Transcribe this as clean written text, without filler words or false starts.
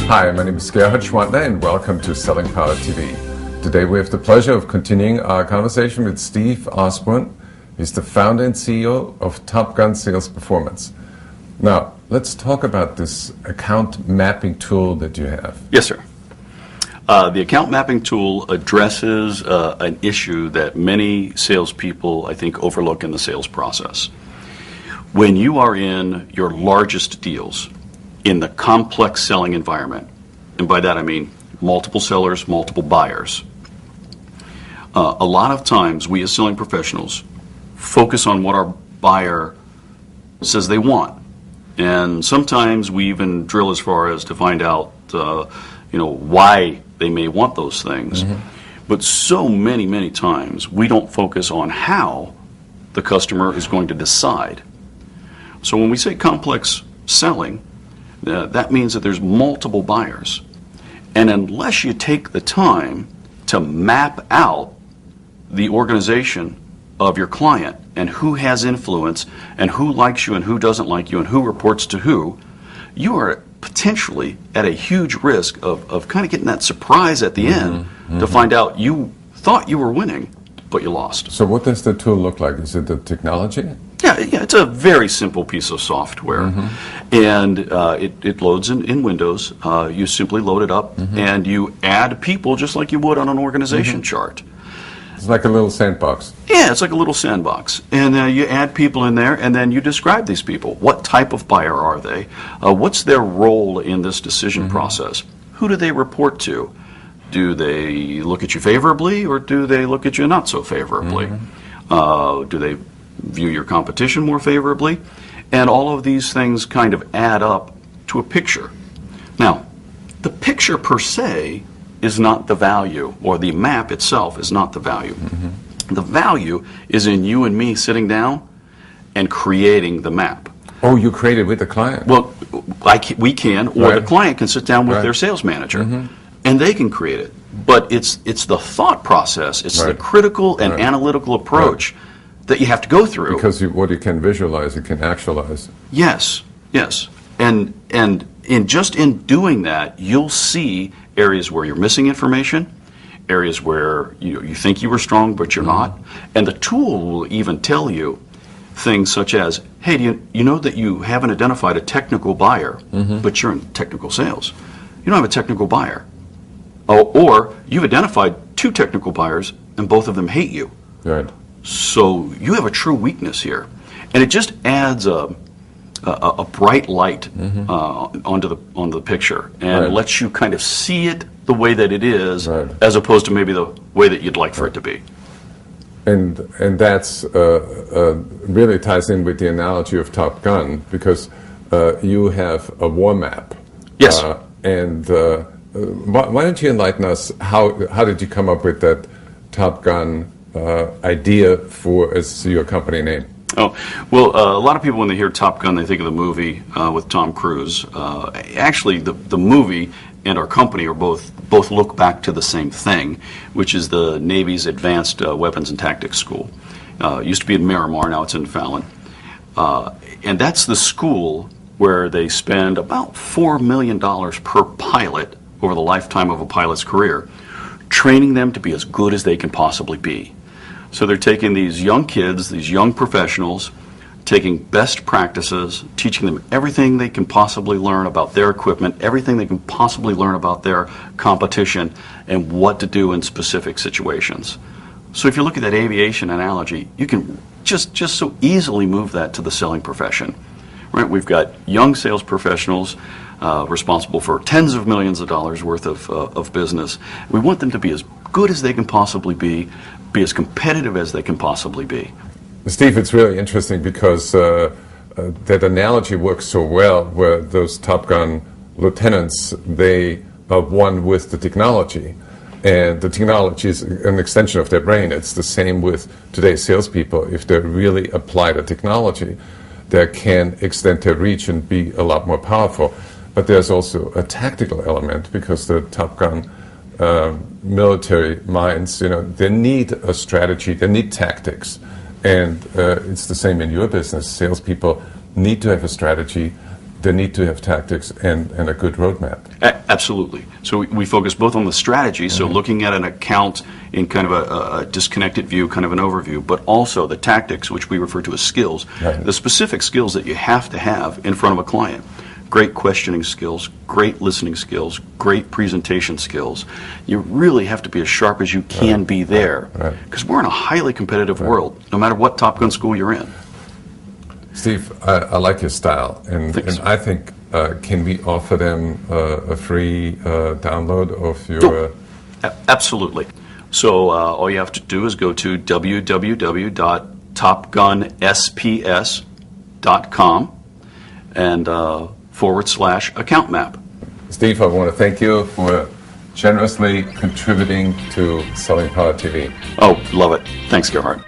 Hi, my name is Gerhard Schwantner and welcome to Selling Power TV. Today we have the pleasure of continuing our conversation with Steve Osborne. He's the founder and CEO of Top Gun Sales Performance. Now, let's talk about this account mapping tool that you have. Yes, sir. The account mapping tool addresses an issue that many salespeople, I think, overlook in the sales process. When you are in your largest deals, in the complex selling environment, and by that I mean multiple sellers, multiple buyers, a lot of times we as selling professionals focus on what our buyer says they want. And sometimes we even drill as far as to find out why they may want those things. But so many times we don't focus on how the customer is going to decide. So when we say complex selling, that means that there's multiple buyers. And unless you take the time to map out the organization of your client and who has influence and who likes you and who doesn't like you and who reports to who, you are potentially at a huge risk of kind of getting that surprise at the end to find out you thought you were winning, but you lost. So what does the tool look like? Is it the technology? Yeah, it's a very simple piece of software. And it loads in Windows. You simply load it up and you add people just like you would on an organization chart. It's like a little sandbox. Yeah, it's like a little sandbox. And you add people in there, and then you describe these people. What type of buyer are they? What's their role in this decision process? Who do they report to? Do they look at you favorably, or do they look at you not so favorably? Do they view your competition more favorably? And all of these things kind of add up to a picture. Now, the picture per se is not the value, or the map itself is not the value. The value is in you and me sitting down and creating the map. Oh, you create it with the client? Well, we can, or the client can sit down with their sales manager, and they can create it. But it's the thought process, it's the critical and analytical approach that you have to go through. Because what you can visualize, you can actualize. Yes. And in doing that, you'll see areas where you're missing information, areas where you think you were strong but you're not, and the tool will even tell you things such as, hey, do you know that you haven't identified a technical buyer, but you're in technical sales? You don't have a technical buyer. Or you've identified two technical buyers and both of them hate you. Right. So you have a true weakness here. And it just adds a bright light onto the picture and lets you kind of see it the way that it is, as opposed to maybe the way that you'd like for it to be. And that's really ties in with the analogy of Top Gun, because you have a war map. Yes. Why don't you enlighten us? How did you come up with that Top Gun idea as your company name? Oh, well, a lot of people, when they hear Top Gun, they think of the movie with Tom Cruise. Actually, the movie and our company are both look back to the same thing, which is the Navy's Advanced Weapons and Tactics School. It used to be in Miramar, now it's in Fallon. And that's the school where they spend about $4 million per pilot over the lifetime of a pilot's career, training them to be as good as they can possibly be. So they're taking these young kids, these young professionals, taking best practices, teaching them everything they can possibly learn about their equipment, everything they can possibly learn about their competition, and what to do in specific situations. So if you look at that aviation analogy, you can just so easily move that to the selling profession. Right? We've got young sales professionals responsible for tens of millions of dollars worth of business. We want them to be as good as they can possibly be as competitive as they can possibly be. Steve, it's really interesting because that analogy works so well, where those Top Gun lieutenants, they are one with the technology, and the technology is an extension of their brain. It's the same with today's salespeople. If they really apply the technology, they can extend their reach and be a lot more powerful. But there's also a tactical element, because the Top Gun military minds, they need a strategy, they need tactics. And it's the same in your business. Salespeople need to have a strategy. they need to have tactics and a good roadmap. Absolutely. So we focus both on the strategy, so looking at an account in kind of a disconnected view, kind of an overview, but also the tactics, which we refer to as skills, Right. the specific skills that you have to have in front of a client. Great questioning skills, great listening skills, great presentation skills. You really have to be as sharp as you can be there, Right. because we're in a highly competitive world, no matter what Top Gun school you're in. Steve, I like your style, and Thanks. I think, can we offer them a free download of your... Absolutely. So all you have to do is go to www.topgunsps.com and /account map. Steve, I want to thank you for generously contributing to Selling Power TV. Oh, love it. Thanks, Gerhard.